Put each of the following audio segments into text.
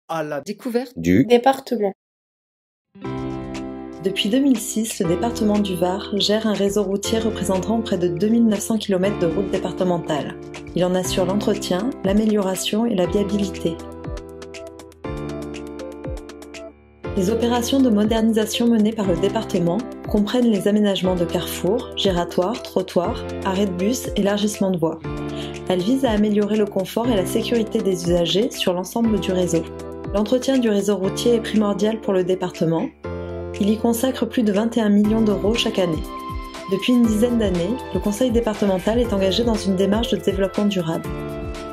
à la Découverte du Département. Depuis 2006, le département du Var gère un réseau routier représentant près de 2900 km de routes départementales. Il en assure l'entretien, l'amélioration et la viabilité. Les opérations de modernisation menées par le département comprennent les aménagements de carrefours, giratoires, trottoirs, arrêts de bus, élargissement de voies. Elles visent à améliorer le confort et la sécurité des usagers sur l'ensemble du réseau. L'entretien du réseau routier est primordial pour le département. Il y consacre plus de 21 millions d'euros chaque année. Depuis une dizaine d'années, le conseil départemental est engagé dans une démarche de développement durable.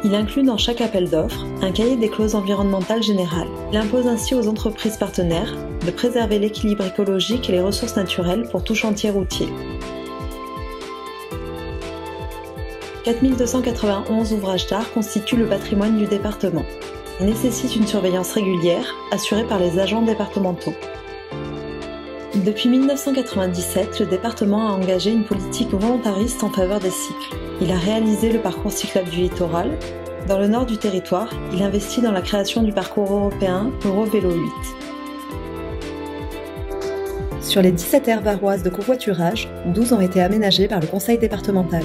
Il inclut dans chaque appel d'offres un cahier des clauses environnementales générales. Il impose ainsi aux entreprises partenaires de préserver l'équilibre écologique et les ressources naturelles pour tout chantier routier. 4291 ouvrages d'art constituent le patrimoine du département. Ils nécessitent une surveillance régulière assurée par les agents départementaux. Depuis 1997, le département a engagé une politique volontariste en faveur des cycles. Il a réalisé le parcours cyclable du littoral. Dans le nord du territoire, il investit dans la création du parcours européen Eurovélo 8. Sur les 17 aires varoises de covoiturage, 12 ont été aménagées par le conseil départemental.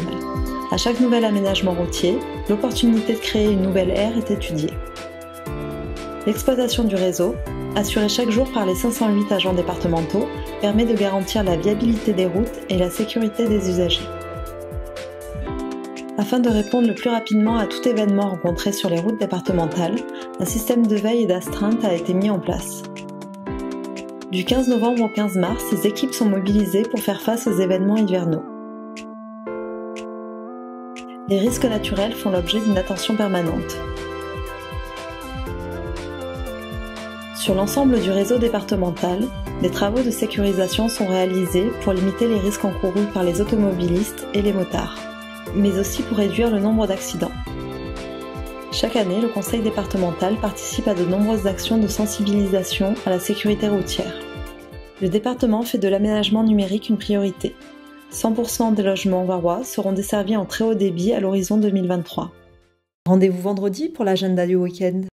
À chaque nouvel aménagement routier, l'opportunité de créer une nouvelle aire est étudiée. L'exploitation du réseau, assurée chaque jour par les 508 agents départementaux, permet de garantir la viabilité des routes et la sécurité des usagers. Afin de répondre le plus rapidement à tout événement rencontré sur les routes départementales, un système de veille et d'astreinte a été mis en place. Du 15 novembre au 15 mars, ces équipes sont mobilisées pour faire face aux événements hivernaux. Les risques naturels font l'objet d'une attention permanente. Sur l'ensemble du réseau départemental, des travaux de sécurisation sont réalisés pour limiter les risques encourus par les automobilistes et les motards, mais aussi pour réduire le nombre d'accidents. Chaque année, le conseil départemental participe à de nombreuses actions de sensibilisation à la sécurité routière. Le département fait de l'aménagement numérique une priorité. 100% des logements varois seront desservis en très haut débit à l'horizon 2023. Rendez-vous vendredi pour l'agenda du week-end.